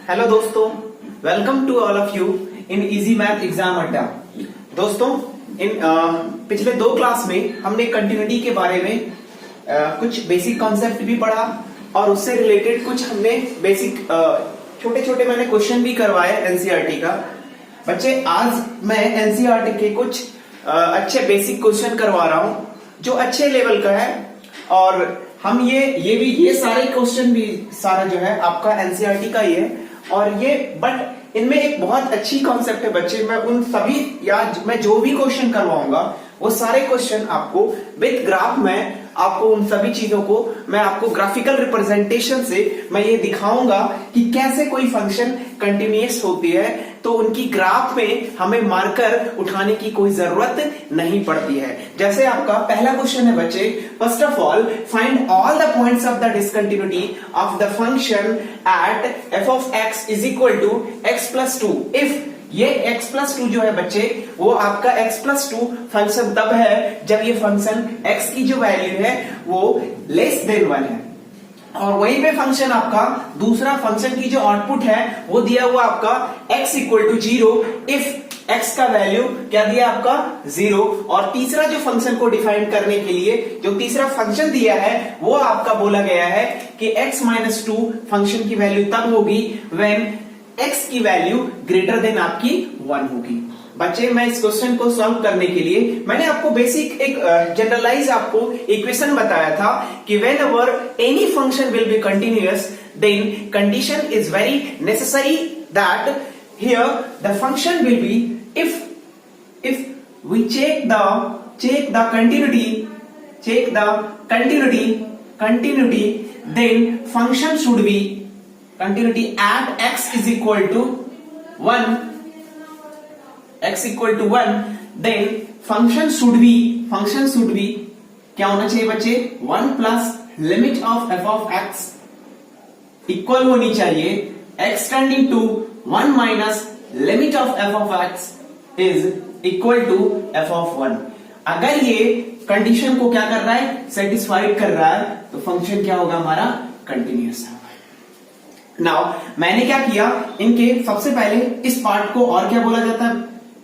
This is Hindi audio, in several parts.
हेलो दोस्तों, welcome to all of you in easy math exam अड्डा। दोस्तों, इन पिछले 2 क्लास में हमने कंटिन्यूटी के बारे में कुछ बेसिक कॉन्सेप्ट भी पढ़ा और उससे रिलेटेड कुछ हमने बेसिक छोटे छोटे मैंने क्वेश्चन भी करवाए एनसीईआरटी का। बच्चे, आज मैं एनसीईआरटी के कुछ अच्छे बेसिक क्वेश्चन करवा रहा हूं जो अच्छे लेवल का है। और हम ये सारे क्वेश्चन भी सारा जो है आपका एनसीईआरटी का ही है। और ये बट इनमें एक बहुत अच्छी कॉन्सेप्ट है बच्चे। मैं उन सभी या मैं जो भी क्वेश्चन करवाऊंगा वो सारे क्वेश्चन आपको विद ग्राफ में आपको उन सभी चीजों को मैं आपको ग्राफिकल रिप्रेजेंटेशन से मैं ये दिखाऊंगा कि कैसे कोई फंक्शन कंटिन्यूअस होती है, तो उनकी ग्राफ में हमें मार्कर उठाने की कोई जरूरत नहीं पड़ती है। जैसे आपका पहला क्वेश्चन है बच्चे, first of all find all the points of the discontinuity of the function at f of x is equal to x plus 2 if ये x प्लस 2 जो है बच्चे वो आपका x प्लस 2 फंक्शन तब है जब ये फंक्शन x की जो वैल्यू है वो लेस देन 1 है। और वहीं पे फंक्शन आपका दूसरा फंक्शन की जो आउटपुट है वो दिया हुआ आपका x equal to 0 if x का वैल्यू क्या दिया आपका 0। और तीसरा जो फंक्शन को डिफाइन करने के लिए जो तीसरा फंक्शन दिया है वो आपका बोला गया है कि x माइनस 2 फंक्शन की वैल्यू तब होगी व्हेन x की वैल्यू ग्रेटर देन आपकी 1 होगी। बच्चे, मैं इस क्वेश्चन को सॉल्व करने के लिए मैंने आपको बेसिक एक जनरलाइज आपको इक्वेशन बताया था कि whenever any function will be continuous then condition is very necessary that here the function will be if we check the continuity then function should be continuity at x is equal to 1 then function should be क्या होना चाहिए बच्चे 1 plus limit of f of x equal होनी चाहिए x tending to 1 minus limit of f of x is equal to f of 1। अगर ये कंडीशन को क्या कर रहा है सेटिस्फाइड कर रहा है तो फंक्शन क्या होगा हमारा कंटिन्यूअस है। नाउ मैंने क्या किया, इनके सबसे पहले इस पार्ट को और क्या बोला जाता है,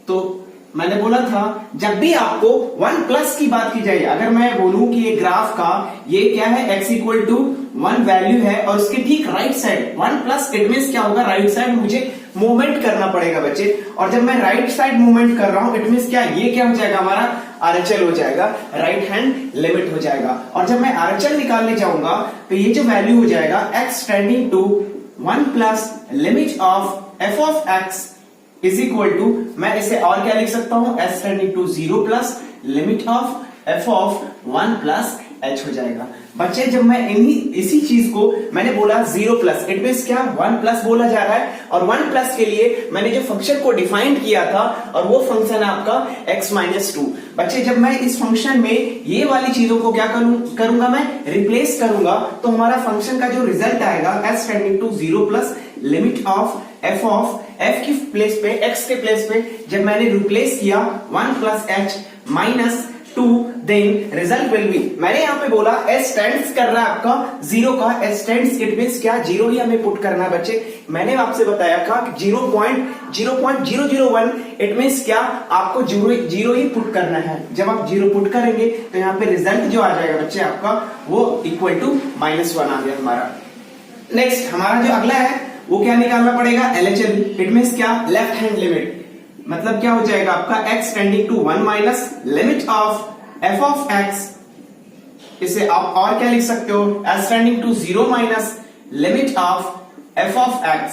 तो मैंने बोला था जब भी आपको 1 प्लस की बात की जाए, अगर मैं बोलूं कि ये ग्राफ का ये क्या है x इक्वल टू 1 वैल्यू है और उसके ठीक right side 1 plus it means क्या होगा राइट साइड मुझे मूवमेंट करना पड़ेगा बच्चे। और जब मैं राइट साइड मूवमेंट कर रहा हूं इट मींस क्या ये क्या हो जाएगा हमारा आरएचएल हो जाएगा, राइट हैंड लिमिट हो जाएगा। और जब मैं आरएचएल निकालने जाऊंगा तो ये जो वैल्यू हो जाएगा x tending to 1 plus limit of f of x is equal to, मैं इसे और क्या लिख सकता हूं s tending to 0 plus limit of f of 1 plus h हो जाएगा। बच्चे, जब मैं इसी चीज को मैंने बोला 0 प्लस इट मींस क्या 1 प्लस बोला जा रहा है। और 1 प्लस के लिए मैंने जो फंक्शन को डिफाइन किया था और वो फंक्शन है आपका x माइनस 2। बच्चे, जब मैं इस फंक्शन में ये वाली चीजों को क्या करूंगा मैं रिप्लेस करूंगा तो हमारा फंक्शन का जो रिजल्ट आएगा s tending to 0 plus limit of f of f की प्लेस पे x के प्लेस पे जब मैंने रिप्लेस किया 1 plus h minus 2 then result will be, मैंने यहां पे बोला s टेंड्स कर रहा है आपका 0 का, s टेंड्स इट मींस क्या 0 ही हमें पुट करना है बच्चे। मैंने आपसे बताया था कि 0.001 इट मींस क्या आपको 0 ही पुट करना है। जब आप 0 पुट करेंगे तो यहाँ पे रिजल्ट जो आ जाएगा बच्चे आपका वो इक्वल टू -1 आ गया हमारा। नेक्स्ट हमारा जो अगला है वो क्या निकालना पड़ेगा LHL इट मींस क्या लेफ्ट हैंड लिमिट, मतलब क्या हो जाएगा आपका x tending to 1 minus limit of f of x, इसे आप और क्या लिख सकते हो s tending to 0 minus limit of f of x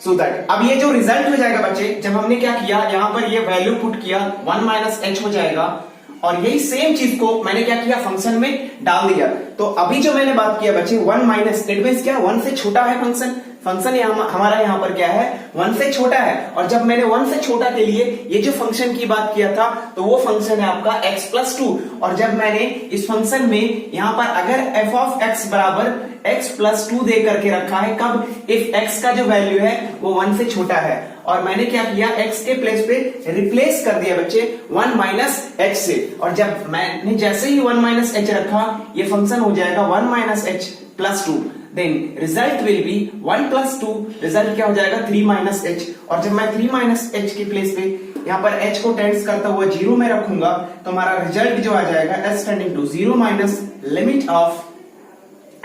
so that. अब ये जो रिजल्ट हो जाएगा बच्चे, जब हमने क्या किया यहां पर ये वैल्यू पुट किया 1 माइनस h हो जाएगा और यही सेम चीज को मैंने क्या किया फंक्शन में डाल दिया। तो अभी जो मैंने बात किया बच्चे 1 माइनस इट मींस क्या 1 से छोटा है फंक्शन हमारा यहाँ पर क्या है 1 से छोटा है। और जब मैंने 1 से छोटा के लिए ये जो फंक्शन की बात किया था तो वो फंक्शन है आपका x प्लस 2। और जब मैंने इस फंक्शन में यहाँ पर अगर f ऑफ x बराबर x प्लस 2 दे करके रखा है कब, इफ x का जो वैल्यू है वो 1 से छोटा है। और मैंने क्या किया x के प्लेस पे रिप्लेस कर दिया बच्चे 1 माइनस h से। और जब मैंने जैसे ही 1 माइनस h रखा ये फंक्शन हो जाएगा 1 minus h plus 2। Then result will be 1 plus 2, result क्या हो जाएगा 3 माइनस एच। और जब मैं 3 माइनस एच के प्लेस पे यहाँ पर h को टेंड्स करता हुआ 0 में रखूंगा तो हमारा रिजल्ट जो आ जाएगा s tending to 0 minus limit of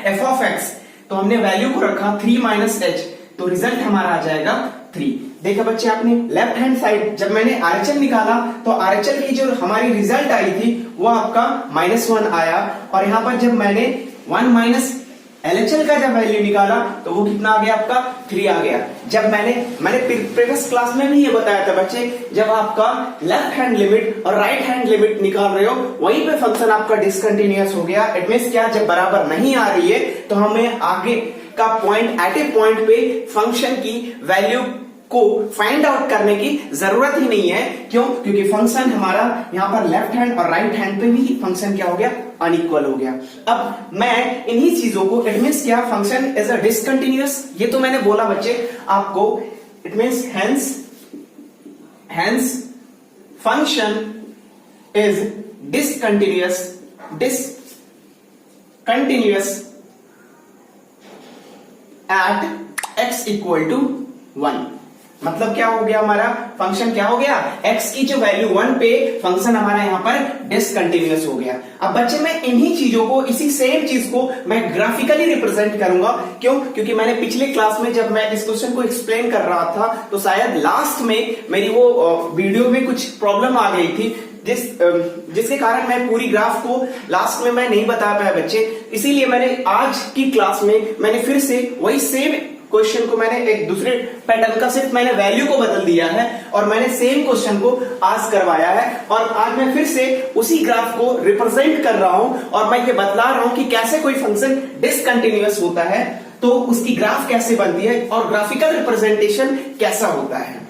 f of x, तो हमने वैल्यू को रखा 3 माइनस एच, तो रिजल्ट हमारा आ जाएगा 3। देखा बच्चे आपने लेफ्ट हैंड साइड जब मैंने RHL निकाला तो RHL की जो हमारी रिजल्ट आई थी वो आपका -1 आया, और यहां पर जब मैंने 1 माइनस LHL का जब वैल्यू निकाला तो वो कितना आ गया आपका 3 आ गया। जब मैंने प्रीवियस क्लास में भी ये बताया था बच्चे, जब आपका लेफ्ट हैंड लिमिट और राइट हैंड लिमिट निकाल रहे हो वहीं पे फंक्शन आपका डिसकंटिन्यूअस हो गया। इट मींस क्या, जब बराबर नहीं आ रही है तो हमें आगे का पॉइंट एट ए पॉइंट पे फंक्शन की वैल्यू को फाइंड आउट करने की जरूरत ही नहीं है। क्यों? क्योंकि फंक्शन हमारा यहां पर लेफ्ट हैंड और राइट हैंड पे भी फंक्शन क्या हो गया, अनइक्वल हो गया। अब मैं इन्हीं चीजों को, इट मींस क्या, फंक्शन इज अ डिसकंटिन्यूअस, ये तो मैंने बोला बच्चे आपको, it means hence function is discontinuous at x equal to 1। मतलब क्या हो गया, हमारा फंक्शन क्या हो गया, x की जो वैल्यू 1 पे फंक्शन हमारा यहां पर डिसकंटिन्यूअस हो गया। अब बच्चे मैं इन्हीं चीजों को, इसी सेम चीज को मैं ग्राफिकली रिप्रेजेंट करूंगा। क्यों? क्योंकि मैंने पिछले क्लास में जब मैं इस क्वेश्चन को एक्सप्लेन कर रहा था तो शायद लास्ट में मेरी वो वीडियो में कुछ प्रॉब्लम आ गई थी, जिसके कारण मैं पूरी ग्राफ को लास्ट में मैं नहीं बता पाया बच्चे। इसीलिए मैंने आज की क्लास में मैंने फिर से वही सेम क्वेश्चन को मैंने एक दूसरे पैटर्न का, सिर्फ मैंने वैल्यू को बदल दिया है और मैंने सेम क्वेश्चन को आज करवाया है। और आज मैं फिर से उसी ग्राफ को रिप्रेजेंट कर रहा हूं और मैं ये बतला रहा हूं कि कैसे कोई फंक्शन डिसकंटिन्यूअस होता है, तो उसकी ग्राफ कैसे बनती है और ग्राफिकल रिप्रेजेंटेशन कैसा होता है।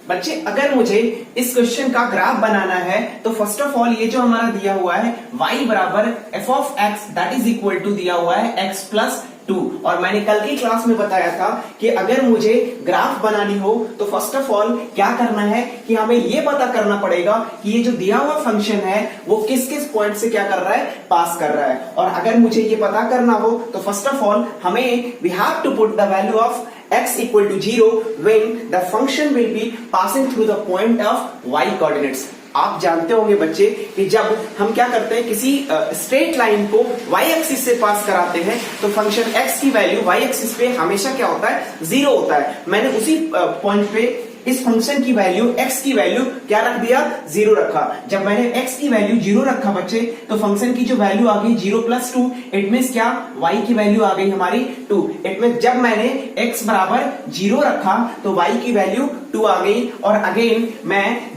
बच्चे अगर मुझे इस क्वेश्चन का ग्राफ बनाना है तो फर्स्ट ऑफ ऑल ये जो हमारा दिया हुआ है y बराबर f of x that is equal to दिया हुआ है x प्लस 2, और मैंने कल की क्लास में बताया था कि अगर मुझे ग्राफ बनानी हो तो फर्स्ट ऑफ ऑल क्या करना है कि हमें ये पता करना पड़ेगा कि ये जो दिया हुआ फंक्शन है वो किस किस पॉइंट से क्या कर रहा है, पास कर रहा है। और अगर मुझे ये पता करना हो तो फर्स्ट ऑफ ऑल हमें we have to put the value of x equal to 0 when the function will be passing through the point of y coordinates। आप जानते होंगे बच्चे कि जब हम क्या करते हैं, किसी स्ट्रेट लाइन को y एक्सिस से पास कराते हैं तो फंक्शन x की वैल्यू y एक्सिस पे हमेशा क्या होता है, 0 होता है। मैंने उसी पॉइंट पे इस फंक्शन की वैल्यू, x की वैल्यू क्या रख दिया, 0 रखा। जब मैंने x की वैल्यू 0 रखा बच्चे तो फंक्शन की जो वैल्यू आ गई 0 प्लस 2, इट मींस क्या, y की वैल्यू आ गई हमारी 2। इट मींस जब मैंने x बराबर 0 रखा तो y की वैल्यू 2 आ गई। और अगेन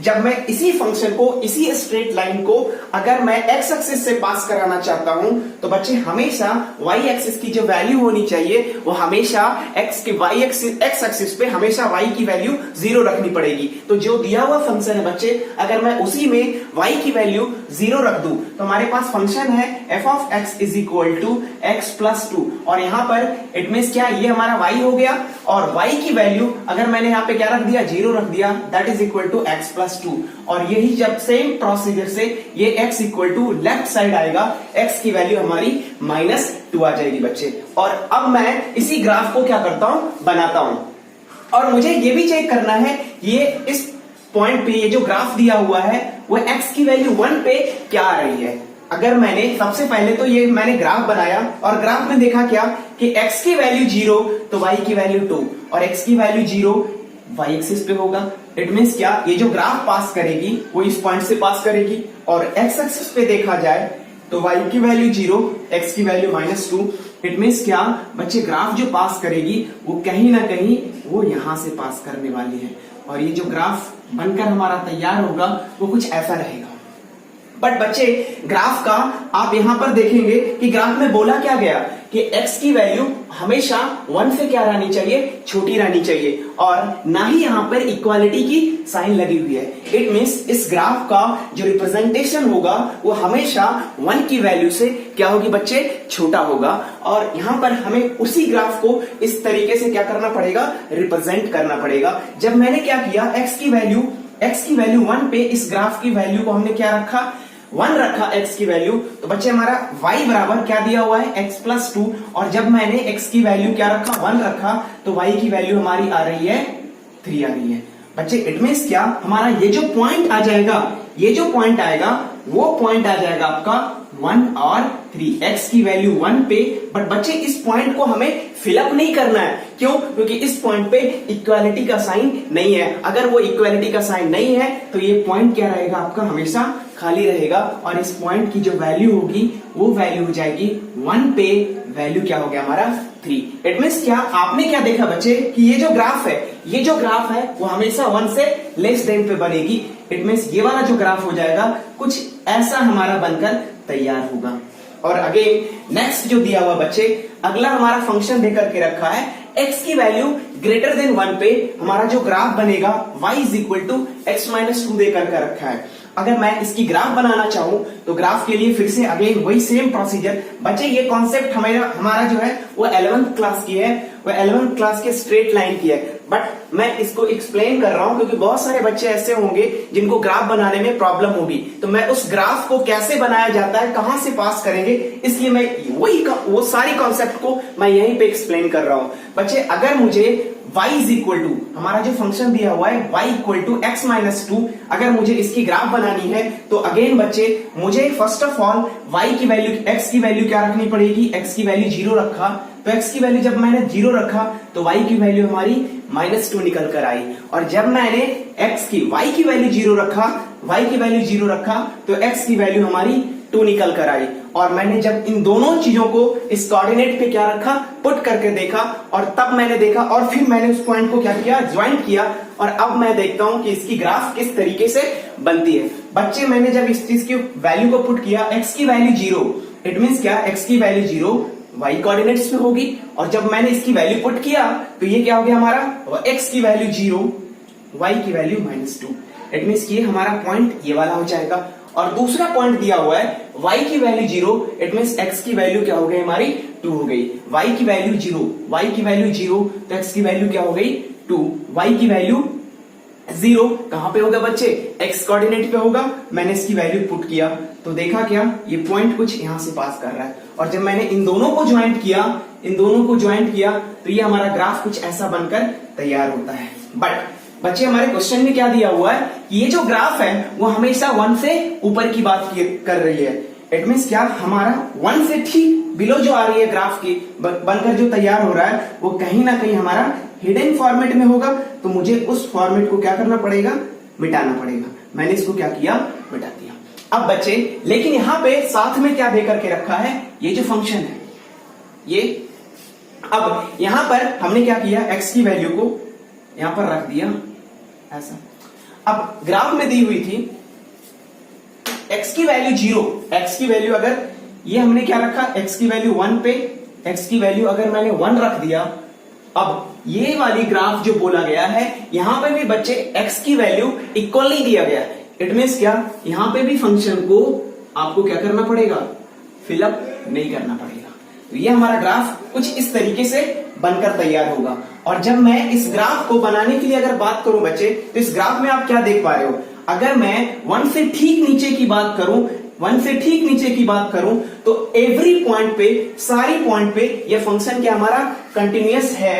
जब मैं इसी फंक्शन को, इसी स्ट्रेट लाइन को अगर मैं x एक्सिस से पास कराना चाहता हूं तो बच्चे हमेशा y एक्सिस की जो वैल्यू होनी चाहिए वो हमेशा x एक्सिस पे हमेशा y की वैल्यू 0 रखनी पड़ेगी। तो जो दिया हुआ फंक्शन है बच्चे, अगर मैं उसी में y की वैल्यू 0 रख दूं तो हमारे पास फंक्शन है f of x is equal to x plus 2, और यहां पर इट मींस क्या, ये हमारा y हो गया और y की वैल्यू अगर मैंने यहां पे क्या रख दिया, 0 रख दिया, that is equal to x plus 2। और यही जब सेम प्रोसीजर से ये x equal to left side आएगा, x की वैल्यू हमारी -2 आ जाएगी बच्चे। और अब मैं इसी ग्राफ को क्या करता हूं, बनाता हूं। और मुझे ये भी चेक करना है ये इस पॉइंट पे ये जो ग्राफ दिया हुआ है वो x की वैल्यू 1 पे क्या आ रही है। अगर मैंने सबसे पहले तो ये मैंने ग्राफ बनाया और ग्राफ में देखा क्या कि x की वैल्यू 0 तो y की वैल्यू 2, और x की वैल्यू 0 y एक्सिस पे होगा। इट मींस क्या, ये जो ग्राफ पास करेगी वो इस पॉइंट से पास करेगी, और x एक्सिस पे देखा जाए तो y की वैल्यू 0, x की वैल्यू -2। इट मींस क्या बच्चे, ग्राफ जो पास करेगी वो कहीं ना कहीं वो यहां से पास करने वाली है, और ये जो ग्राफ बनकर हमारा तैयार होगा वो कुछ ऐसा रहेगा। बट बच्चे ग्राफ का आप यहां पर देखेंगे कि ग्राफ में बोला क्या गया कि x की वैल्यू हमेशा 1 से क्या रहनी चाहिए, छोटी रहनी चाहिए, और ना ही यहां पर इक्वालिटी की साइन लगी हुई है। इट मींस इस ग्राफ का जो रिप्रेजेंटेशन होगा वो हमेशा 1 की वैल्यू से क्या होगी बच्चे, छोटा होगा। और यहां पर हमें उसी ग्राफ को इस तरीके से क्या करना पड़ेगा, रिप्रेजेंट करना पड़ेगा। जब मैंने क्या किया, x की वैल्यू 1 पे इस ग्राफ की वैल्यू को हमने क्या रखा, 1 रखा x की वैल्यू, तो बच्चे हमारा y बराबर क्या दिया हुआ है x प्लस 2, और जब मैंने x की वैल्यू क्या रखा 1 रखा तो y की वैल्यू हमारी आ रही है 3 आ रही है। बच्चे इट मींस क्या, हमारा ये जो पॉइंट आ जाएगा, ये जो पॉइंट आएगा वो पॉइंट आ जाएगा आपका 1 और 3, x की वैल्यू 1 पे। बट बच्चे इस पॉइंट को हमें फिलअप नहीं करना है, क्यों? क्योंकि इस पॉइंट पे इक्वालिटी का साइन नहीं है। अगर वो इक्वालिटी का साइन नहीं है तो ये पॉइंट क्या रहेगा आपका, हमेशा खाली रहेगा, और इस पॉइंट की जो वैल्यू होगी वो वैल्यू हो जाएगी 1 पे, वैल्यू क्या हो गया हमारा 3। इट मींस क्या, आपने क्या देखा बच्चे कि ये जो ग्राफ है, ये जो ग्राफ है वो हमेशा 1 से लेस देन पे बनेगी। इट मींस ये वाला जो ग्राफ हो जाएगा कुछ ऐसा हमारा बनकर तैयार होगा। और अगेन नेक्स्ट जो दिया हुआ बच्चे, अगला हमारा फंक्शन देकर के रखा है x की वैल्यू ग्रेटर देन 1 पे हमारा जो ग्राफ बनेगा y is equal to x minus 2 देकर के रखा है। अगर मैं इसकी ग्राफ बनाना चाहूं तो ग्राफ के लिए फिर से अगेन वही सेम प्रोसीजर। बच्चे ये कॉन्सेप्ट हमारा जो है वो 11th क्लास की है, वो 11th क्लास के स्ट्रेट लाइन की है, बट मैं इसको एक्सप्लेन कर रहा हूं क्योंकि बहुत सारे बच्चे ऐसे होंगे जिनको ग्राफ बनाने में प्रॉब्लम होगी। तो मैं उस ग्राफ को कैसे बनाया जाता है, कहां से पास करेंगे, इसलिए मैं वो सारी कॉन्सेप्ट को मैं यहीं पे एक्सप्लेन कर रहा हूं। बच्चे अगर मुझे y इज इक्वल टू, हमारा जो फंक्शन दिया हुआ है y equal to x minus 2, अगर मुझे इसकी ग्राफ बनानी है तो अगेन बच्चे मुझे फर्स्ट ऑफ ऑल y की वैल्यू, x की वैल्यू क्या रखनी पड़ेगी, x की वैल्यू 0 रखा, तो x की वैल्यू जब मैंने 0 रखा तो y की वैल्यू हमारी माइनस 2 निकल कर आई, और जब मैंने y की वैल्यू 0 रखा, y की वैल्यू 0 रखा तो x की वैल्यू हमारी 2 निकल कर आई। और मैंने जब इन दोनों चीजों को इस कोऑर्डिनेट पे क्या रखा, पुट करके देखा, और तब मैंने देखा और फिर मैंने उस पॉइंट को क्या किया, ज्वाइन किया, और अब मैं देखता हूं कि इसकी ग्राफ किस तरीके से बनती है। बच्चे मैंने जब इस चीज की वैल्यू को पुट किया, x की वैल्यू 0, इट मींस क्या, x की वैल्यू 0 y कोऑर्डिनेट्स में होगी, और जब मैंने इसकी वैल्यू पुट किया तो ये क्या हो गया हमारा, x की वैल्यू 0 y की वैल्यू माइनस 2। इट मींस ये हमारा पॉइंट ये वाला हो जाएगा। और दूसरा पॉइंट दिया हुआ है y की वैल्यू 0, इट मींस x की वैल्यू क्या हो गई हमारी 2 हो गई, y की वैल्यू 0, y की वैल्यू 0 तो x की वैल्यू क्या हो गई 2, y की वैल्यू 0 कहां पे होगा बच्चे, x कोऑर्डिनेट पे होगा। मैंने इसकी वैल्यू पुट किया तो देखा क्या, ये पॉइंट कुछ यहां से पास कर रहा है, और जब मैंने इन दोनों को ज्वाइंट किया तो ये हमारा ग्राफ कुछ ऐसा बनकर तैयार होता है। बट बच्चे हमारे क्वेश्चन में क्या दिया हुआ है कि ये जो ग्राफ है वो हमेशा 1 से ऊपर की बात कर रही है। इट मींस क्या, हमारा 1 से ठीक बिलो जो आ रही है ग्राफ की बनकर जो तैयार हो रहा है वो कहीं ना कहीं हमारा हिडन फॉर्मेट में होगा, तो मुझे उस फॉर्मेट को क्या करना पड़ेगा, मिटाना पड़ेगा। मैंने इसको क्या किया, मिटा दिया। अब बच्चे लेकिन यहां पे साथ में क्या दे करके रखा है, ये जो फंक्शन है ये, अब यहां पर हमने क्या किया, x की वैल्यू को यहां पर रख दिया ऐसा। अब ग्राफ में दी हुई थी x की वैल्यू 0, x की वैल्यू अगर ये हमने क्या रखा, x की वैल्यू 1 पे, x की वैल्यू अगर मैंने 1 रख दिया, अब ये वाली ग्राफ जो बोला गया है यहां पे भी बच्चे x की वैल्यू इक्वल नहीं दिया गया। इट मींस क्या, यहां पे भी फंक्शन को आपको क्या करना पड़ेगा, फिलअप नहीं करना पड़ेगा। तो ये हमारा ग्राफ कुछ इस तरीके से बनकर तैयार होगा। और जब मैं इस ग्राफ को बनाने के लिए अगर बात करूं बच्चे, तो इस ग्राफ में आप क्या देख पा रहे हो, अगर मैं 1 से ठीक नीचे की बात करूं, 1 से ठीक नीचे की बात करूं तो एवरी पॉइंट पे, सारी पॉइंट पे ये फंक्शन क्या हमारा कंटिन्यूअस है।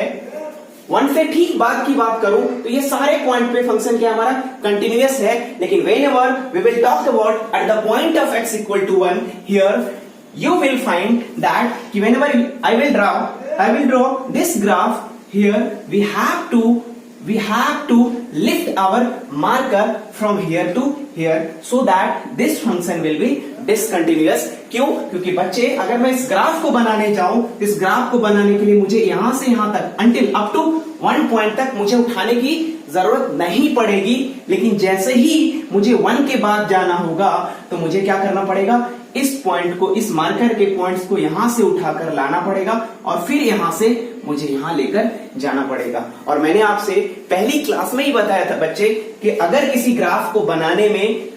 1 से ठीक बाद की बात करूं तो ये सारे पॉइंट पे फंक्शन क्या हमारा कंटिन्यूअस है। लेकिन whenever we will talk about at the point of x equal to 1, here you will find that whenever I will draw this graph, here we have to lift our marker from here to here so that this function will be discontinuous। क्यों? क्योंकि बच्चे अगर मैं इस ग्राफ को बनाने जाऊं, इस ग्राफ को बनाने के लिए मुझे यहां से यहां तक until up to 1 पॉइंट तक मुझे उठाने की जरूरत नहीं पड़ेगी। लेकिन जैसे ही मुझे 1 के बाद जाना होगा तो मुझे क्या करना पड़ेगा, इस पॉइंट को, इस मार्कर के पॉइंट्स को यहां से उठाकर लाना पड़ेगा, और फिर यहां से मुझे यहां लेकर जाना पड़ेगा। और मैंने आपसे पहली क्लास में ही बताया था बच्चे कि अगर किसी ग्राफ को बनाने में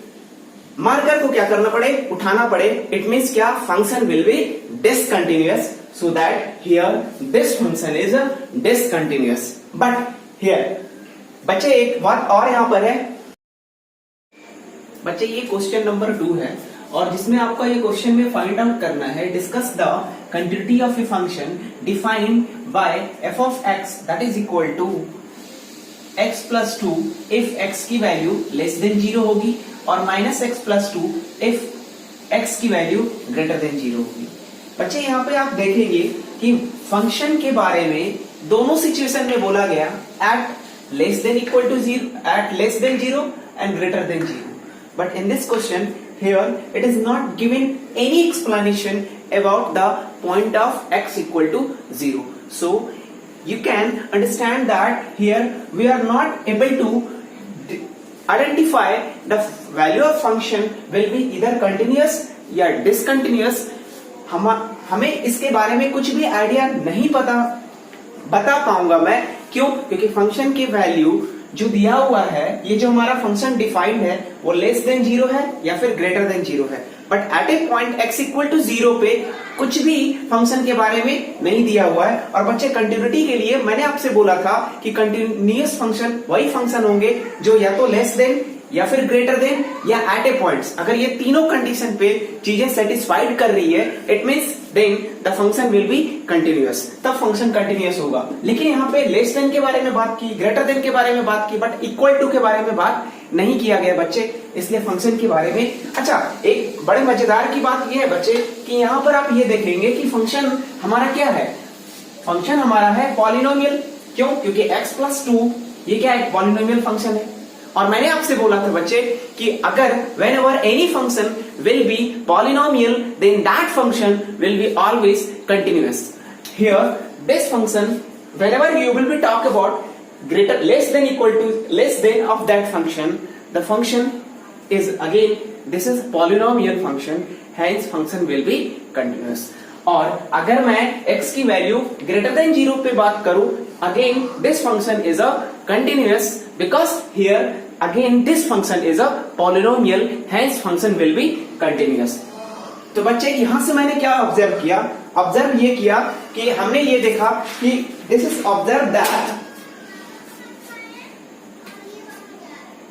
मार्कर को क्या करना पड़े, उठाना पड़े, इट मींस क्या, function will B discontinuous, so that here this function is discontinuous. But here बच्चे एक बात और यहां पर है बच्चे, ये क्वेश्चन नंबर 2 है। और जिसमें आपका ये क्वेश्चन में फाइंड आउट करना है, discuss the continuity of a function defined by f of x that is equal to x plus 2 if x की वैल्यू लेस देन 0 होगी और minus x plus 2 if x की वैल्यू ग्रेटर देन 0 होगी। बच्चे यहाँ पे आप देखेंगे कि फंक्शन के बारे में दोनों सिचुएशन में बोला गया at less than equal to 0, at less than 0 and greater than 0, but in this question here it is not given any explanation about the point of x equal to 0. So you can understand that here we are not able to identify the value of function will be either continuous या discontinuous। हमें इसके बारे में कुछ भी आइडिया नहीं बता पाऊंगा मैं, क्यों? क्योंकि फंक्शन की वैल्यू जो दिया हुआ है, ये जो हमारा फंक्शन डिफाइंड है वो लेस देन 0 है या फिर ग्रेटर देन 0 है, but at a point x equal to 0 पे कुछ भी फंक्शन के बारे में नहीं दिया हुआ है। और बच्चे कंटिन्यूटी के लिए मैंने आपसे बोला था कि कंटिन्यूअस फंक्शन वही फंक्शन होंगे जो या तो लेस देन या फिर ग्रेटर देन या एट ए पॉइंट्स। अगर ये तीनों कंडीशन पे चीजें सेटिस्फाइड कर रही है, it means then the function will be continuous, तब फंक्शन कंटिन्यूअस होगा। लेकिन यहाँ पे लेस देन के बारे में बात की, ग्रेटर देन के बारे में बात की, बट इक्वल टू के बारे में बात नहीं किया गया बच्चे, इसलिए फंक्शन के बारे में। अच्छा, एक बड़े मजेदार की बात यह है बच्चे कि यहाँ पर आप ये देखेंगे कि फंक्शन हमारा क्या है, फंक्शन हमारा है पॉलिनोमियल। क्यों? क्योंकि x प्लस 2 ये क्या है, पॉलिनोमियल फंक्शन है। और मैंने आपसे बोला था बच्चे कि अगर whenever any function will be polynomial then that function will be always continuous. Here this function whenever you will be talk about greater less than equal to less than of that function, the function is again this is polynomial function, hence function will be continuous. और अगर मैं x की वैल्यू ग्रेटर देन 0 पे बात करूं, again this function is a continuous because here again this function is a polynomial, hence function will be continuous. तो बच्चे यहां से मैंने क्या ऑब्जर्व किया, ऑब्जर्व ये किया कि हमने ये देखा कि this is observe that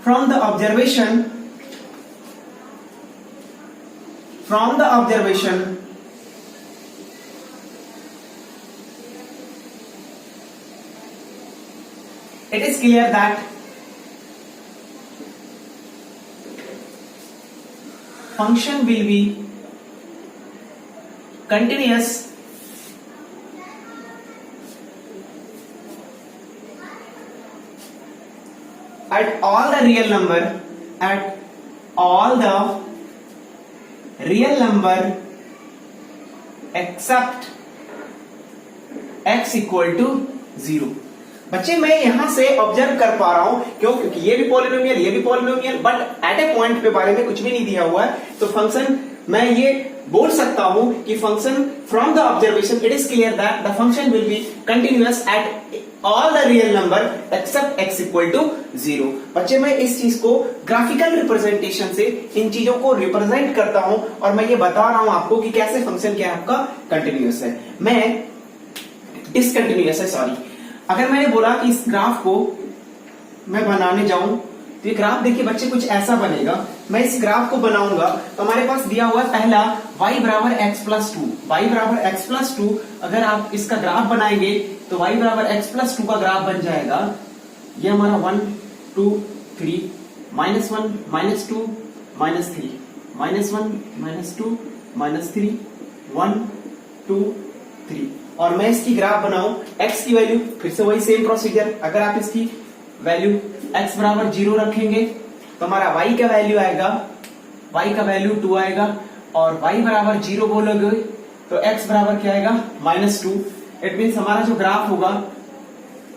from the observation it is clear that function will be continuous at all the real number except x equal to 0। बच्चे मैं यहां से ऑब्जर्व कर पा रहा हूं, क्यों? क्योंकि ये भी polynomial but at a point पे बारे में कुछ भी नहीं दिया हुआ है, तो फंक्शन मैं ये बोल सकता हूं कि function from the observation it is clear that the function will be continuous at all the real number except x equal to 0। बच्चे मैं इस चीज को ग्राफिकल रिप्रेजेंटेशन से इन चीजों को रिप्रेजेंट करता हूं और मैं ये बता रहा हूं आपको कि कैसे फंक्शन क्या है आपका कंटिन्यूअस है, मैं डिसकंटिन्यूअस है, सॉरी। अगर मैंने बोला कि इस ग्राफ को मैं बनाने जाऊं तो ये ग्राफ देखिए बच्चे कुछ ऐसा बनेगा। मैं इस ग्राफ को बनाऊंगा तो हमारे पास दिया हुआ है पहला y बराबर x प्लस 2, y बराबर x प्लस 2। अगर आप इसका ग्राफ बनाएंगे तो y बराबर x प्लस 2 का ग्राफ बन जाएगा, ये हमारा 1 2 3 -1 -2 -3 -1 -2 -3 1 2 3। और मैं इसकी ग्राफ बनाऊं x की वैल्यू, फिर से वही सेम प्रोसीजर, अगर आप इसकी वैल्यू x बराबर 0 रखेंगे तो हमारा y का वैल्यू आएगा, y का वैल्यू 2 आएगा, और y बराबर 0 बोलोगे तो x बराबर क्या आएगा -2। इट मीन्स हमारा जो ग्राफ होगा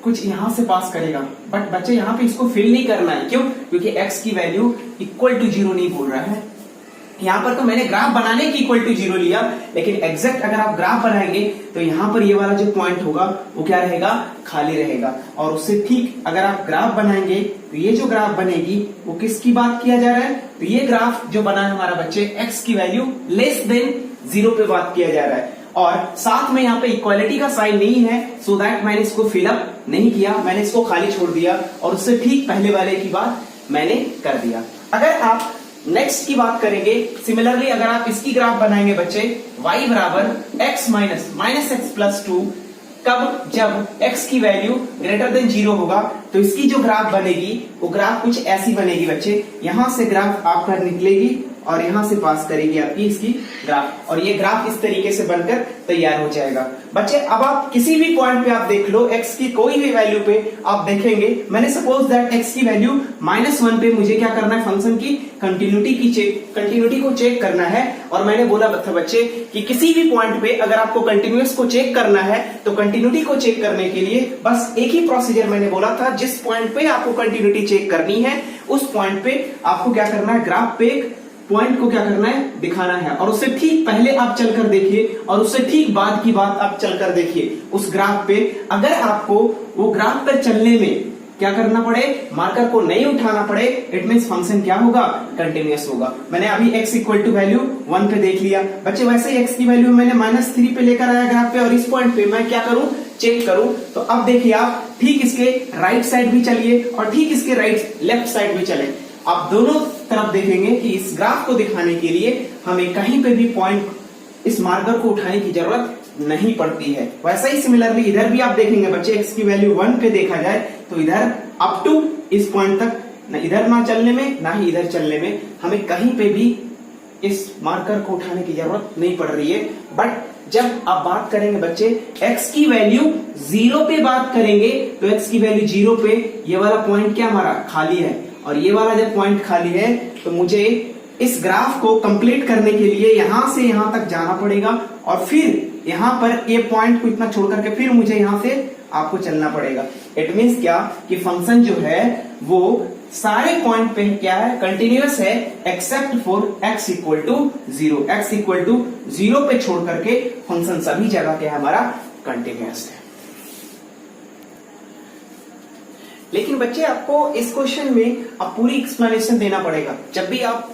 कुछ यहां से पास करेगा, बट बच्चे यहां पे इसको फिल नहीं करना है। क्यों? क्योंकि x की वैल्यू इक्वल टू 0 नहीं बोल रहा है। यहां पर तो मैंने ग्राफ बनाने की इक्वल टू 0 लिया, लेकिन एग्जैक्ट अगर आप ग्राफ बनाएंगे तो यहां पर ये वाला जो पॉइंट होगा वो क्या रहेगा, खाली रहेगा। और उससे ठीक अगर आप ग्राफ बनाएंगे तो ये जो ग्राफ बनेगी वो किसकी बात किया जा रहा है, तो ये ग्राफ जो बना है हमारा बच्चे x की वैल्यू लेस देन 0 पे बात किया जा रहा है। और साथ में यहाँ पे इक्वालिटी का साइन नहीं है, सो दैट मैंने इसको फिलअप नहीं किया, मैंने इसको खाली छोड़ दिया और उससे ठीक पहले वाले की बात मैंने कर दिया। अगर आप नेक्स्ट की बात करेंगे, सिमिलरली अगर आप इसकी ग्राफ बनाएंगे बच्चे, y बराबर x माइनस एक्स प्लस 2, कब? जब x की वैल्यू ग्रेटर देन 0 होगा। तो इसकी जो ग्राफ बनेगी वो ग्राफ कुछ ऐसी बनेगी बच्चे, यहां से ग्राफ आपका निकलेगी और यहां से पास करेगी आपकी इसकी ग्राफ, और ये ग्राफ इस तरीके से बनकर तैयार हो जाएगा। बच्चे अब आप किसी भी पॉइंट पे आप देख लो, x की कोई भी वैल्यू पे आप देखेंगे, मैंने सपोज दैट x की वैल्यू -1 पे मुझे क्या करना है, फंक्शन की कंटिन्यूटी को चेक करना है। और मैंने बोला था बच्चे कि किसी भी पॉइंट पे अगर आपको कंटिन्यूअस को चेक करना है तो कंटिन्यूटी को चेक करने के लिए बस एक ही प्रोसीजर मैंने बोला था, जिस पॉइंट पे आपको कंटिन्यूटी चेक करनी है उस पॉइंट पे आपको क्या करना है, ग्राफ पे एक पॉइंट को क्या करना है, दिखाना है। और उससे ठीक पहले आप चलकर देखिए और उससे ठीक बाद की बात आप चलकर देखिए उस ग्राफ पे। अगर आपको वो ग्राफ पर चलने में क्या करना पड़े, मार्कर को नहीं उठाना पड़े, इट मींस फंक्शन क्या होगा, कंटिन्यूअस होगा। मैंने अभी x इक्वल टू वैल्यू 1 पे देख लिया बच्चे, वैसे ही x की वैल्यू मैंने -3 पे लेकर आया ग्राफ पे, और इस पॉइंट पे मैं क्या करूं, चेक करूं। तो अब देखिए आप ठीक इसके राइट साइड भी चलिए और ठीक इसके लेफ्ट साइड भी चले, आप दोनों तरफ देखेंगे कि इस ग्राफ को दिखाने के लिए हमें कहीं पे भी पॉइंट, इस मार्कर को उठाने की जरूरत नहीं पड़ती है। वैसा ही सिमिलरली इधर भी आप देखेंगे बच्चे, x की वैल्यू 1 पे देखा जाए तो इधर अप टू इस पॉइंट तक ना इधर ना चलने में ना ही इधर चलने में हमें कहीं पे भी इस मार्कर को उठाने की जरूरत नहीं पड़ रही है। बट जब आप बात करेंगे बच्चे x की वैल्यू 0 पे बात करेंगे तो x की वैल्यू 0 पे ये वाला पॉइंट क्या हमारा खाली है, और ये वाला जब पॉइंट खाली है तो मुझे इस ग्राफ को कंप्लीट करने के लिए यहां से यहां तक जाना पड़ेगा, और फिर यहां पर ये पॉइंट को इतना छोड़ करके फिर मुझे यहां से आपको चलना पड़ेगा। इट मींस क्या कि फंक्शन जो है वो सारे पॉइंट पे क्या है, कंटिन्यूअस है, except for x equal to 0। x equal to 0 पे छोड़ करके फंक्शन सभी जगह क्या है, हमारा कंटिन्यूअस है। लेकिन बच्चे आपको इस क्वेश्चन में अब पूरी एक्सप्लेनेशन देना पड़ेगा। जब भी आप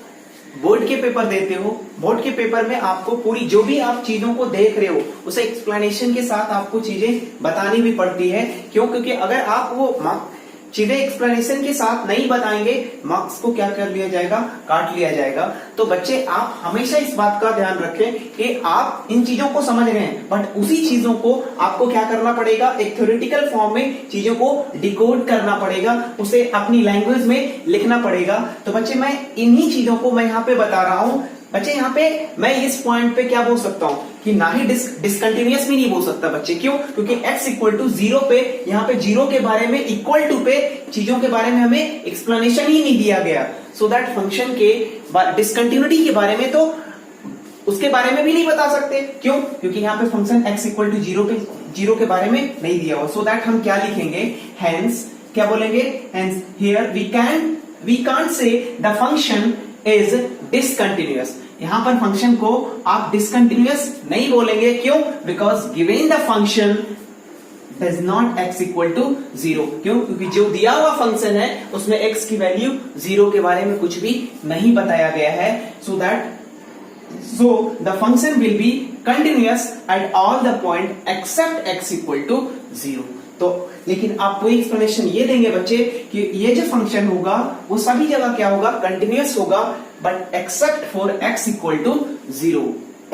बोर्ड के पेपर देते हो, बोर्ड के पेपर में आपको पूरी जो भी आप चीजों को देख रहे हो उसे एक्सप्लेनेशन के साथ आपको चीजें बतानी भी पड़ती है। क्यों? क्योंकि अगर आप वो चीजें एक्सप्लेनेशन के साथ नहीं बताएंगे, मार्क्स को क्या कर लिया जाएगा, काट लिया जाएगा। तो बच्चे आप हमेशा इस बात का ध्यान रखें कि आप इन चीजों को समझ रहे हैं, बट उसी चीजों को आपको क्या करना पड़ेगा, एक थ्योरेटिकल फॉर्म में चीजों को डिकोड करना पड़ेगा, उसे अपनी लैंग्वेज में लिखना पड़ेगा। तो बच्चे मैं इन्हीं चीजों को मैं यहाँ पे बता रहा हूं। बच्चे यहाँ पे मैं इस पॉइंट पे क्या बोल सकता हूँ कि ना ही डिसकंटिन्यूअस भी नहीं बोल सकता बच्चे। क्यों? क्योंकि x इक्वल टू 0 पे, यहाँ पे 0 के बारे में, इक्वल टू पे चीजों के बारे में हमें एक्सप्लेनेशन ही नहीं दिया गया। सो दैट फंक्शन के डिसकंटिन्यूटी के बारे में तो उसके बारे में भी नहीं बता सकते। क्यों? क्योंकि यहाँ पे फंक्शन x इक्वल टू 0 के बारे में नहीं दिया हुआ। सो दैट हम क्या लिखेंगे, हेंस क्या बोलेंगे, hence here we can't say the function is discontinuous. यहां पर फंक्शन को आप डिसकंटिन्यूअस नहीं बोलेंगे। क्यों? Because given the function does not x equal to 0। क्यों? क्योंकि जो दिया हुआ फंक्शन है उसमें x की वैल्यू 0 के बारे में कुछ भी नहीं बताया गया है। So the function will be continuous at all the point except x equal to 0। तो लेकिन आप कोई एक्सप्लेनेशन ये देंगे बच्चे कि ये जो फंक्शन होगा वो सभी जगह क्या होगा, कंटिन्यूअस होगा, but except for x equal to 0।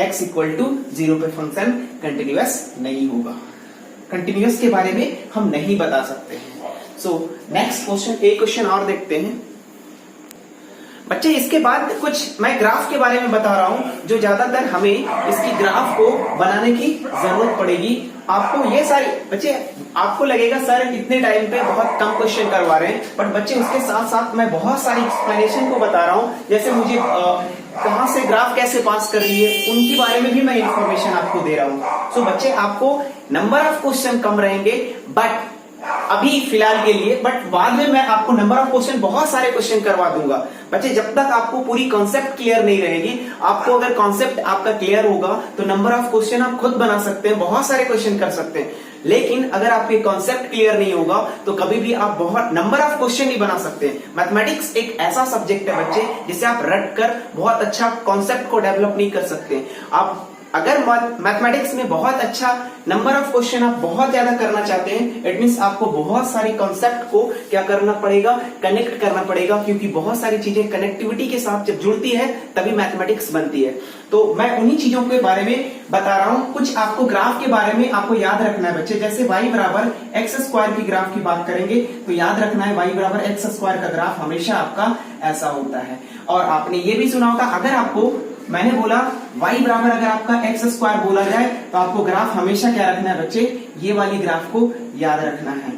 x equal to 0 पे फंक्शन कंटिन्यूअस नहीं होगा। कंटिन्यूअस के बारे में हम नहीं बता सकते हैं। सो नेक्स्ट क्वेश्चन, एक क्वेश्चन और देखते हैं बच्चे। इसके बाद कुछ मैं ग्राफ के बारे में बता रहा हूं जो ज्यादातर हमें इसकी ग्राफ को बनाने की जरूरत पड़ेगी। आपको ये सारी बच्चे, आपको लगेगा सर इतने टाइम पे बहुत कम क्वेश्चन करवा रहे हैं, बट बच्चे उसके साथ साथ मैं बहुत सारी एक्सप्लेनेशन को बता रहा हूं। जैसे मुझे कहां से ग्राफ कैसे पास कर रही है उनके बारे में भी मैं इंफॉर्मेशन आपको दे रहा हूं। सो बच्चे आपको नंबर ऑफ क्वेश्चन कम रहेंगे बट अभी फिलहाल के लिए, बट बाद में मैं आपको नंबर ऑफ क्वेश्चन, बहुत सारे क्वेश्चन करवा दूंगा। बच्चे जब तक आपको पूरी कॉन्सेप्ट क्लियर नहीं रहेगी, आपको अगर कॉन्सेप्ट आपका क्लियर होगा तो नंबर ऑफ क्वेश्चन आप खुद बना सकते हैं, बहुत सारे क्वेश्चन कर सकते हैं। लेकिन अगर आपके कॉन्सेप्ट क्लियर नहीं होगा तो कभी भी आप बहुत नंबर ऑफ क्वेश्चन नहीं बना सकते। मैथमेटिक्स एक ऐसा सब्जेक्ट है बच्चे जिसे आप रट कर बहुत अच्छा कॉन्सेप्ट को डेवलप नहीं कर सकते। आप अगर मैथमेटिक्स में बहुत अच्छा नंबर ऑफ क्वेश्चन आप बहुत ज्यादा करना चाहते हैं, इट मींस आपको बहुत सारी कॉन्सेप्ट को क्या करना पड़ेगा, कनेक्ट करना पड़ेगा, क्योंकि बहुत सारी चीजें कनेक्टिविटी के साथ जब जुड़ती है तभी मैथमेटिक्स बनती है। तो मैं उन्हीं चीजों के बारे में बता रहा हूं। कुछ आपको ग्राफ के बारे में आपको याद रखना है बच्चे, जैसे y बराबर एक्स स्क्वायर की ग्राफ की बात करेंगे तो याद रखना है y बराबर एक्स स्क्वायर का ग्राफ हमेशा आपका ऐसा होता है। और आपने ये भी सुना होगा, अगर आपको मैंने बोला y बराबर अगर आपका एक्स स्क्वायर बोला जाए तो आपको ग्राफ हमेशा क्या रखना है बच्चे, ये वाली ग्राफ को याद रखना है।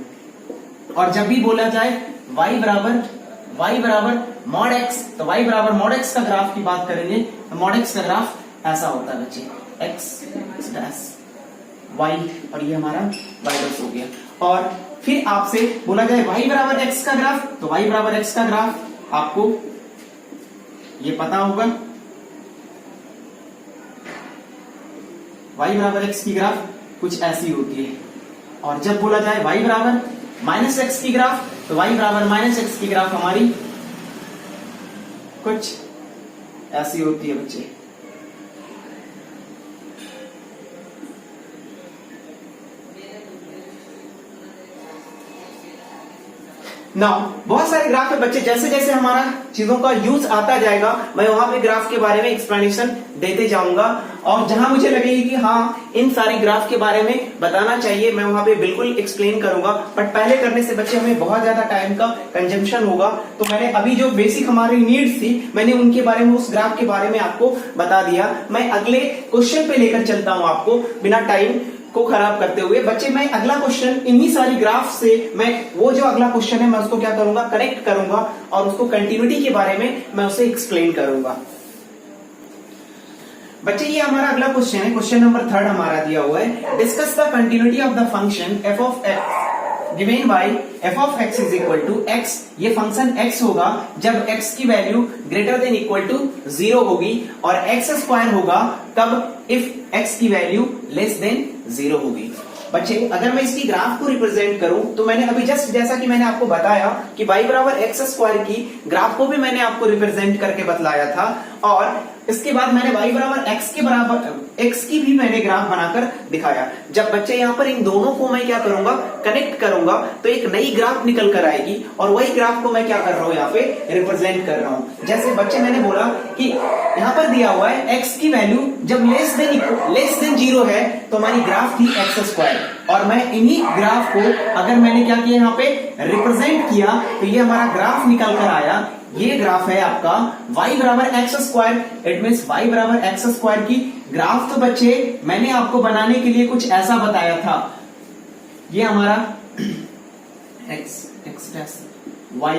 और जब भी बोला जाए y बराबर मॉड x, तो y बराबर मॉड x का ग्राफ की बात करेंगे तो मॉड x का ग्राफ ऐसा होता है बच्चे, x डैश y, और ये हमारा y डैश हो गया। और फिर आपसे बोला जाए y बराबर x का ग्राफ, तो y बराबर x का ग्राफ आपको ये पता होगा, y बराबर x की ग्राफ कुछ ऐसी होती है। और जब बोला जाए y बराबर माइनस एक्स की ग्राफ, तो y बराबर माइनस एक्स की ग्राफ हमारी कुछ ऐसी होती है बच्चे। ना बहुत सारे ग्राफ है बच्चे, जैसे जैसे हमारा चीजों का यूज आता जाएगा मैं वहां पे ग्राफ के बारे में एक्सप्लेनेशन देते जाऊंगा, और जहां मुझे लगेगी कि हाँ इन सारे ग्राफ के बारे में बताना चाहिए मैं वहां पे बिल्कुल एक्सप्लेन करूंगा। बट पहले करने से बच्चे हमें बहुत ज्यादा टाइम का कंजम्पशन होगा, तो मैंने अभी जो बेसिक हमारी नीड्स थी मैंने उनके बारे में, उस ग्राफ के बारे में आपको बता दिया। मैं अगले क्वेश्चन पे लेकर चलता हूं आपको बिना टाइम को खराब करते हुए। बच्चे मैं अगला क्वेश्चन इन्हीं सारी ग्राफ से मैं वो जो अगला क्वेश्चन है मैं उसको क्या करूंगा, कनेक्ट करूंगा और उसको कंटिन्यूटी के बारे में मैं उसे एक्सप्लेन करूंगा। बच्चे ये हमारा अगला क्वेश्चन है, क्वेश्चन नंबर 3 हमारा दिया हुआ है, discuss the continuity of the function f of x given by f of x is equal to x। ये फंक्शन x होगा जब x की वैल्यू ग्रेटर देन इक्वल टू 0 होगी, और x स्क्वायर होगा तब इफ x की वैल्यू लेस देन 0 होगी। बच्चे अगर मैं इसकी ग्राफ को रिप्रेजेंट करूं तो मैंने अभी जस्ट जैसा कि मैंने आपको बताया कि y बराबर एक्स स्क्वायर की ग्राफ को भी मैंने आपको रिप्रेजेंट करके बतलाया था, और इसके बाद मैंने y बराबर x के बराबर x की भी मैंने ग्राफ बनाकर दिखाया। जब बच्चे यहाँ पर इन दोनों को मैं क्या करूंगा, कनेक्ट करूंगा तो एक नई ग्राफ निकल कर आएगी, और वही ग्राफ को मैं क्या कर रहा हूँ यहाँ पे रिप्रेजेंट कर रहा हूँ। जैसे बच्चे मैंने बोला कि यहाँ पर दिया हुआ है x की वैल्यू जब लेस देन 0 है तो हमारी ग्राफ थी एक्स स्क्वायर, और मैं इन्हीं ग्राफ को अगर मैंने क्या किया यहाँ पे रिप्रेजेंट किया तो ये हमारा ग्राफ निकल कर आया। ये ग्राफ है आपका y बराबर x square, it means y बराबर एक्स स्क्वायर की ग्राफ। तो बच्चे मैंने आपको बनाने के लिए कुछ ऐसा बताया था, ये हमारा x डैश y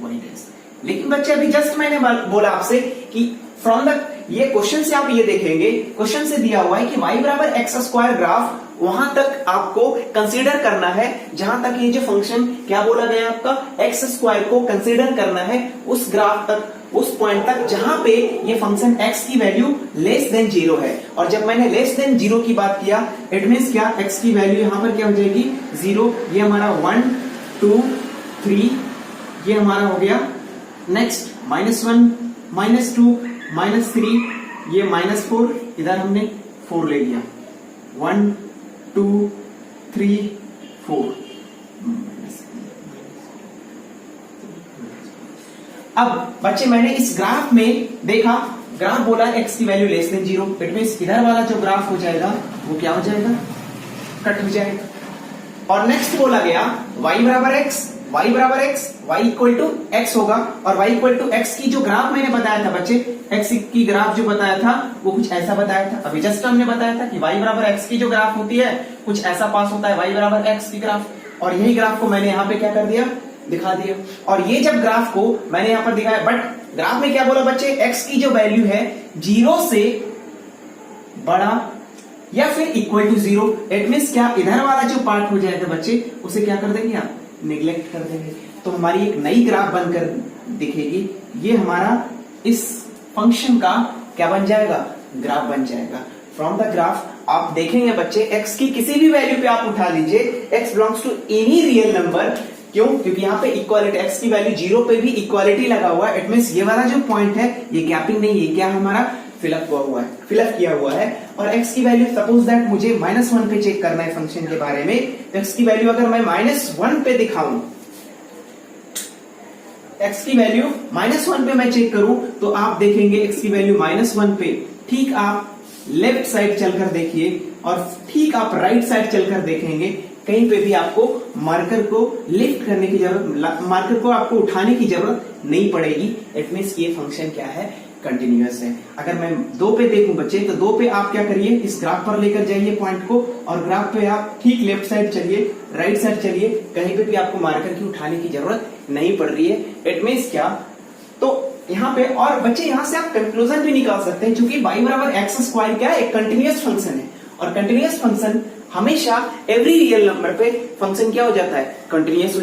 डैश। लेकिन बच्चे अभी जस्ट मैंने बोला आपसे कि फ्रॉम द ये क्वेश्चन से आप ये देखेंगे, क्वेश्चन से दिया हुआ है कि y बराबर एक्स स्क्वायर ग्राफ वहां तक आपको कंसीडर करना है जहां तक ये जो फंक्शन क्या बोला गया आपका एक्स स्क्वायर को कंसीडर करना है उस ग्राफ तक, उस पॉइंट तक जहां पे ये फंक्शन x की वैल्यू लेस देन 0 है। और जब मैंने लेस देन 0 की बात किया इट मींस क्या, x की वैल्यू यहां पर क्या हो जाएगी 0। ये हमारा 1 2 3 ये हमारा हो गया। नेक्स्ट -1 -2 -3 ये -4, इधर हमने 4 ले लिया, 1 2 3 4। अब बच्चे मैंने इस ग्राफ में देखा, ग्राफ बोला x की वैल्यू लेस देन 0, इट मींस इधर वाला जो ग्राफ हो जाएगा वो क्या हो जाएगा, कट हो जाएगा। और नेक्स्ट बोला गया y बराबर x y equal to x होगा, और y इक्वल टू x की जो ग्राफ मैंने बताया था बच्चे, x की ग्राफ जो बताया था वो कुछ ऐसा बताया था। अभी जस्ट हमने बताया था कि y बराबर x की जो ग्राफ होती है कुछ ऐसा पास होता है, y बराबर x की ग्राफ, और यही ग्राफ को मैंने यहाँ पे क्या कर दिया, दिखा दिया। और ये जब ग्राफ को मैंने यहाँ पर दिखाया, बट ग्राफ में क्या बोला बच्चे, x की जो वैल्यू है 0 से बड़ा या फिर इक्वल टू 0, इट मींस क्या, इधर वाला जो पार्ट हो जाएगा बच्चे उसे क्या कर देंगे आप, निगलेक्ट कर देंगे। तो हमारी एक नई ग्राफ बनकर दिखेगी, ये हमारा इस फंक्शन का क्या बन जाएगा, ग्राफ बन जाएगा। फ्रॉम द ग्राफ आप देखेंगे बच्चे x की किसी भी वैल्यू पे आप उठा लीजिए, x belongs to any real number, क्यों, क्योंकि यहाँ पे इक्वालिटी, x की वैल्यू 0 पे भी इक्वालिटी लगा हुआ है, इट मींस ये वाला जो पॉइंट है ये गैपिंग नहीं है, क्या हमारा फिलअप किया हुआ है और x की वैल्यू सपोज दैट मुझे -1 पे चेक करना है फंक्शन के बारे में। तो x की वैल्यू अगर मैं -1 पे दिखाऊं, x की वैल्यू -1 पे मैं चेक करूं तो आप देखेंगे x की वैल्यू -1 पे ठीक आप लेफ्ट साइड चलकर देखिए और ठीक आप राइट साइड चलकर देखेंगे, कहीं पे भी आपको मार्कर को लिफ्ट करने की जरूरत, मार्कर को आपको उठाने की जरूरत नहीं पड़ेगी। इट मींस ये फंक्शन क्या है, कंटिन्यूअस है। अगर मैं 2 पे देखूं बच्चे तो 2 पे आप क्या करिए, इस ग्राफ पर लेकर जाइए पॉइंट को और ग्राफ पे आप ठीक लेफ्ट साइड चलिए, राइट साइड चलिए, कहीं पे भी आपको मार्कर की उठाने की जरूरत नहीं पड़ रही है। इट मींस क्या, तो यहाँ पे और बच्चे यहाँ से आप कंक्लूजन भी निकाल सकते हैं, क्योंकि y बराबर एक्स स्क्वायर क्या है, एक कंटिन्यूअस फंक्शन है और कंटिन्यूअस फंक्शन हमेशा एवरी रियल नंबर पे फंक्शन क्या हो जाता है, कंटिन्यूअस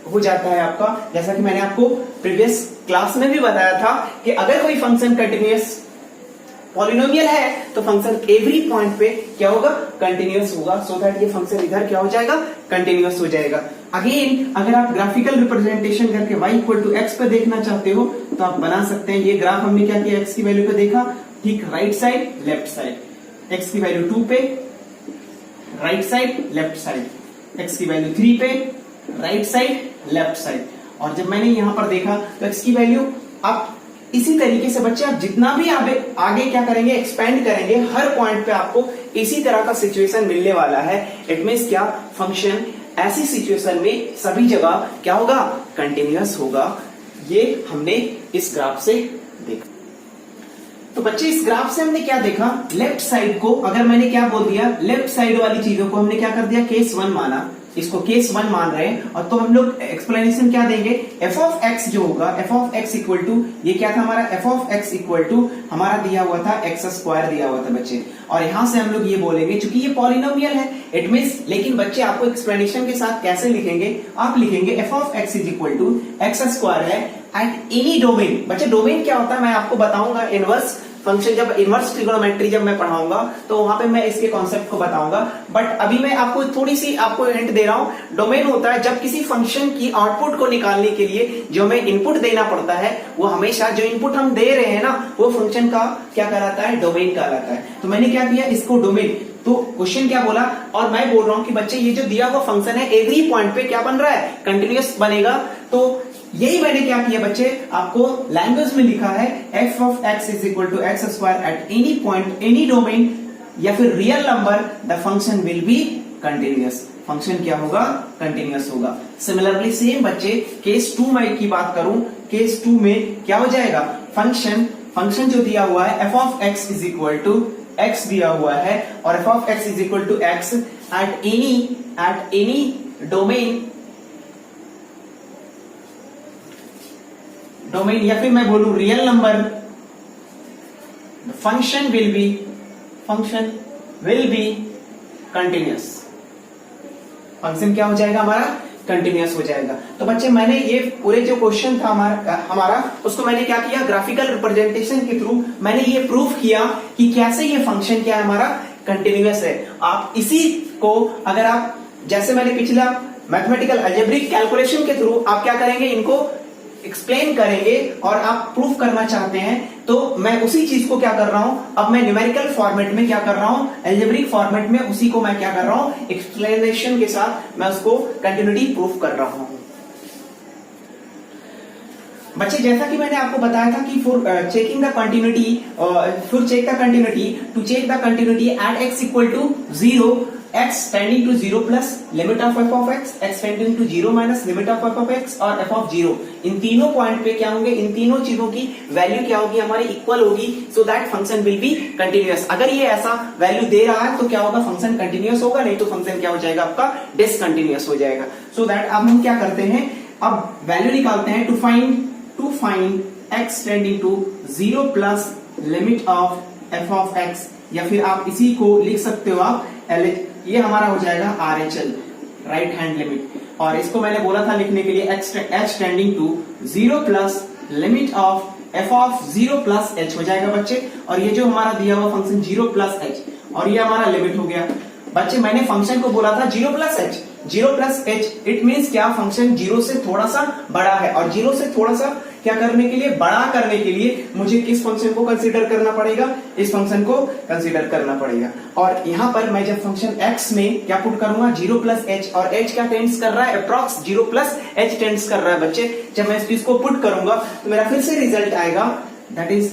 हो जाता है आपका। जैसा कि मैंने आपको प्रीवियस क्लास में भी बताया था कि अगर कोई फंक्शन कंटिन्यूअस पॉलिनोमियल है तो फंक्शन एवरी पॉइंट पे क्या होगा, कंटिन्यूअस होगा। सो दैट ये फंक्शन इधर क्या हो जाएगा, कंटिन्यूअस हो जाएगा। अगेन अगर आप ग्राफिकल रिप्रेजेंटेशन करके y इक्वल टू एक्स पे देखना चाहते हो तो आप बना सकते हैं। ये ग्राफ हमने क्या किया, x की वैल्यू पे देखा, ठीक right side left side, x की वैल्यू 2 पे right side left side, x की वैल्यू 3 पे राइट साइड लेफ्ट साइड। और जब मैंने यहां पर देखा तो x की वैल्यू आप इसी तरीके से बच्चे आप जितना भी आगे क्या करेंगे, एक्सपेंड करेंगे, हर पॉइंट पे आपको इसी तरह का सिचुएशन मिलने वाला है। इट मींस क्या, फंक्शन ऐसी सिचुएशन में सभी जगह क्या होगा, कंटिन्यूअस होगा। ये हमने इस ग्राफ से देखा। तो बच्चे इस ग्राफ से हमने क्या देखा, लेफ्ट साइड को अगर मैंने क्या बोल दिया, लेफ्ट साइड वाली चीजों को हमने क्या कर दिया, केस 1 माना, इसको केस 1 मान रहे हैं। और तो हम लोग एक्सप्लेनेशन क्या देंगे, एफ ऑफ एक्स जो होगा, f of x equal to, ये क्या था हमारा, f of x equal to हमारा दिया हुआ था एक्स स्क्वायर दिया हुआ था बच्चे। और यहां से हम लोग ये बोलेंगे चूंकि ये पॉलिनोमियल है, इट मींस, लेकिन बच्चे आपको एक्सप्लेनेशन के साथ कैसे लिखेंगे, आप लिखेंगे f of x is equal to x square है एट एनी डोमेन। बच्चे डोमेन क्या होता है मैं आपको बताऊंगा, इनवर्स फंक्शन जब इनवर्स ट्रिगोनोमेट्री जब मैं पढ़ाऊंगा तो वहां पे मैं इसके कॉन्सेप्ट को बताऊंगा। बट अभी मैं आपको थोड़ी सी आपको हिंट दे रहा हूं। डोमेन होता है जब किसी फंक्शन की आउटपुट को निकालने के लिए जो हमें इनपुट देना पड़ता है, वो हमेशा जो इनपुट हम दे रहे हैं ना, वो फंक्शन का क्या कहलाता है, डोमेन कहलाता है। तो मैंने क्या किया, इसको डोमेन, तो क्वेश्चन क्या बोला, और मैं बोल रहा हूं कि बच्चे ये जो दिया हुआ फंक्शन है एवरी पॉइंट पे क्या बन रहा है, कंटिन्यूअस बनेगा। तो यही मैंने क्या किया बच्चे, आपको लैंग्वेज में लिखा है f of x is equal to x square at any point any domain या फिर real number, the function will be continuous. Function क्या होगा, कंटिन्यूअस होगा। सिमिलरली सेम बच्चे केस 2 में की बात करूं, केस 2 में क्या हो जाएगा, फंक्शन जो दिया हुआ है f of x is equal to x दिया हुआ है और f of x is equal to x at any domain या फिर मैं बोलूं real number, function will be continuous. Function क्या हो जाएगा हमारा, कंटिन्यूअस हो जाएगा। तो बच्चे मैंने ये पूरे जो क्वेश्चन था हमारा उसको मैंने क्या किया, ग्राफिकल रिप्रेजेंटेशन के थ्रू मैंने ये प्रूफ किया कि कैसे ये फंक्शन क्या है हमारा, कंटिन्यूअस है। आप इसी को अगर आप, जैसे मैंने पिछला मैथमेटिकल अलजेब्रिक कैलकुलेशन के थ्रू आप क्या करेंगे, इनको एक्सप्लेन करेंगे और आप प्रूफ करना चाहते हैं, तो मैं उसी चीज को क्या कर रहा हूं, अब मैं न्यूमेरिकल फॉर्मेट में क्या कर रहा हूं, अलजेब्रिक फॉर्मेट में उसी को मैं क्या कर रहा हूं, एक्सप्लेनेशन के साथ मैं उसको कंटिन्यूटी प्रूफ कर रहा हूं। बच्चे जैसा कि मैंने आपको बताया था कि for checking the continuity, for check the continuity, to check the continuity at x equal to 0, x tending to 0 plus limit of f of x, x tending to 0 minus limit of f of x और f ऑफ 0, इन तीनों पॉइंट पे क्या होंगे, इन तीनों चीजों की वैल्यू क्या होगी, हमारी इक्वल होगी, so that function will be continuous. अगर ये ऐसा वैल्यू दे रहा है तो क्या होगा, फंक्शन कंटिन्यूअस होगा, नहीं तो फंक्शन क्या हो जाएगा आपका, डिसकंटिन्यूअस हो जाएगा। सो दैट अब हम क्या करते हैं, अब वैल्यू निकालते हैं, to find x tending to 0 plus limit of f of x, या फिर आप इसी को लिख सकते हो आप ये हमारा हो जाएगा RHL, राइट हैंड लिमिट। और इसको मैंने बोला था लिखने के लिए h tending to 0 plus limit of f of 0 plus h हो जाएगा बच्चे। और ये जो हमारा दिया हुआ फंक्शन 0 प्लस h, और ये हमारा लिमिट हो गया बच्चे। मैंने फंक्शन को बोला था 0 plus h, 0 plus h, it means क्या, फंक्शन 0 से थोड़ा सा बड़ा है, और 0 से थोड़ा सा क्या करने के लिए, बड़ा करने के लिए मुझे किस फंक्शन को कंसीडर करना पड़ेगा, इस फंक्शन को कंसीडर करना पड़ेगा। और यहां पर मैं जब फंक्शन x में क्या पुट करूंगा, 0 प्लस एच, और h क्या टेंड्स कर रहा है, अप्रॉक्स 0 प्लस एच टेंड्स कर रहा है बच्चे। जब मैं इस चीज को पुट करूंगा तो मेरा फिर से रिजल्ट आएगा, that is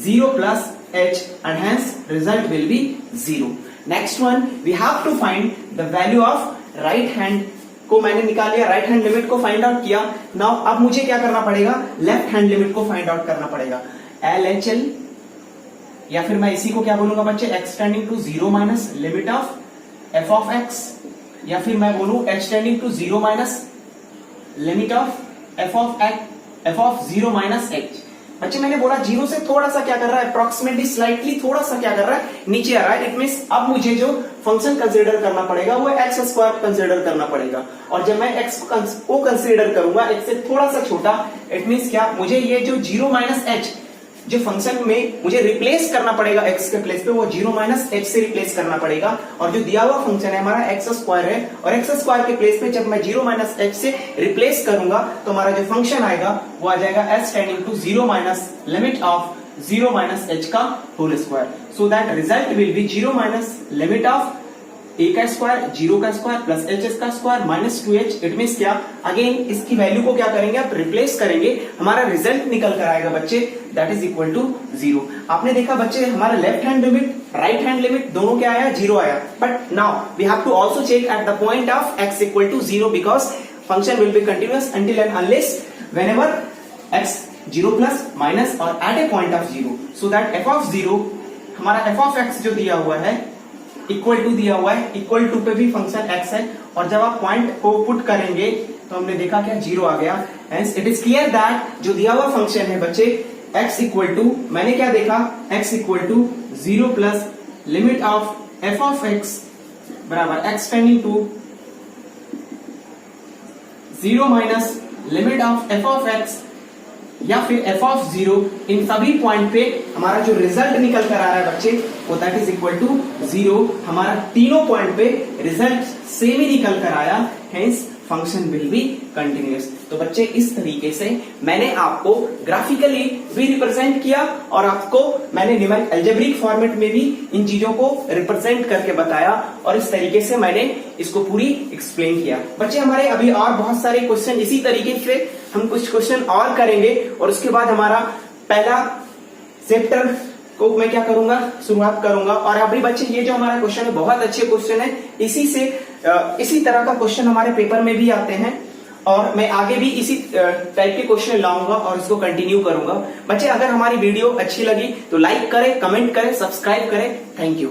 0 plus h and hence result will be 0. Next one we have to find the value of right hand को मैंने निकाल लिया, राइट हैंड लिमिट को फाइंड आउट किया। नाउ अब मुझे क्या करना पड़ेगा, लेफ्ट हैंड लिमिट को फाइंड आउट करना पड़ेगा। LHL या फिर मैं इसी को क्या बोलूंगा बच्चे, x tending to 0 minus limit of f of x, या फिर मैं बोलूं h tending to 0 minus limit of f of 0 minus h। बच्चे मैंने बोला 0 से थोड़ा सा क्या कर रहा है, अप्रोक्सीमेटली स्लाइटली थोड़ा सा क्या कर रहा है, नीचे आ रहा है। इट मींस अब मुझे जो फंक्शन कंसीडर करना पड़ेगा वो एक्स स्क्वायर कंसीडर करना पड़ेगा। और जब मैं एक्स को कंसीडर करूंगा एक्स से थोड़ा सा छोटा, इट मींस क्या, मुझे ये जो 0 माइनस एच जो फंक्शन में मुझे रिप्लेस करना पड़ेगा एक्स के प्लेस पे, वो 0 माइनस एच से रिप्लेस करना पड़ेगा। और जो दिया हुआ फंक्शन है हमारा एक्स स्क्वायर है, और एक्स स्क्वायर के प्लेस पे जब मैं 0 माइनस एच से रिप्लेस करूंगा तो हमारा जो फंक्शन आएगा वो आ जाएगा H tending to 0 minus limit of 0 minus H का whole square. So that result will be 0 minus limit of a का स्क्वायर, 0 का स्क्वायर प्लस h का square minus 2h। It means क्या, अगेन इसकी वैल्यू को क्या करेंगे, आप रिप्लेस करेंगे, हमारा रिजल्ट निकल कर आएगा बच्चे, दैट इज इक्वल टू 0। आपने देखा बच्चे हमारा left hand limit, right hand limit दोनों क्या आया, 0 आया। But now we have to also check at the point of x equal to 0 because function will be continuous until and unless whenever x 0 plus minus और at a point of 0, so that f of 0, हमारा f of x जो दिया हुआ है इक्वल टू दिया हुआ है, इक्वल टू पे भी फंक्शन x है, और जब आप पॉइंट को पुट करेंगे तो हमने देखा क्या 0 आ गया। Hence it is clear that जो दिया हुआ फंक्शन है बच्चे x इक्वल टू, मैंने क्या देखा, x equal to 0 plus limit of f of x बराबर x tending to 0 minus limit of f of x या फिर f of 0, इन सभी पॉइंट पे हमारा जो रिजल्ट निकल कर आ रहा है बच्चे वो दैट इज इक्वल टू 0। हमारा तीनों पॉइंट पे रिजल्ट सेम ही निकल कर आया, hence function will be continuous. तो बच्चे इस तरीके से मैंने आपको ग्राफिकली भी रिप्रेजेंट किया और आपको मैंने न्यूमेरिक अलजेब्रिक फॉर्मेट में भी इन चीजों को रिप्रेजेंट करके बताया, और इस तरीके से मैंने इसको पूरी एक्सप्लेन किया। बच्चे हमारे अभी और बहुत सारे क्वेश्चन इसी तरीके से हम कुछ क्वेश्चन और करेंगे, और उसके बाद हमारा पहला चैप्टर को मैं क्या करूंगा, शुरुआत करूंगा। और अभी बच्चे ये जो हमारा क्वेश्चन है बहुत अच्छे क्वेश्चन है, इसी तरह का क्वेश्चन हमारे पेपर में भी आते हैं, और मैं आगे भी इसी टाइप के क्वेश्चन लाऊंगा और इसको कंटिन्यू करूंगा। बच्चे अगर हमारी वीडियो अच्छी लगी तो लाइक करें, कमेंट करें, सब्सक्राइब करें। Thank you.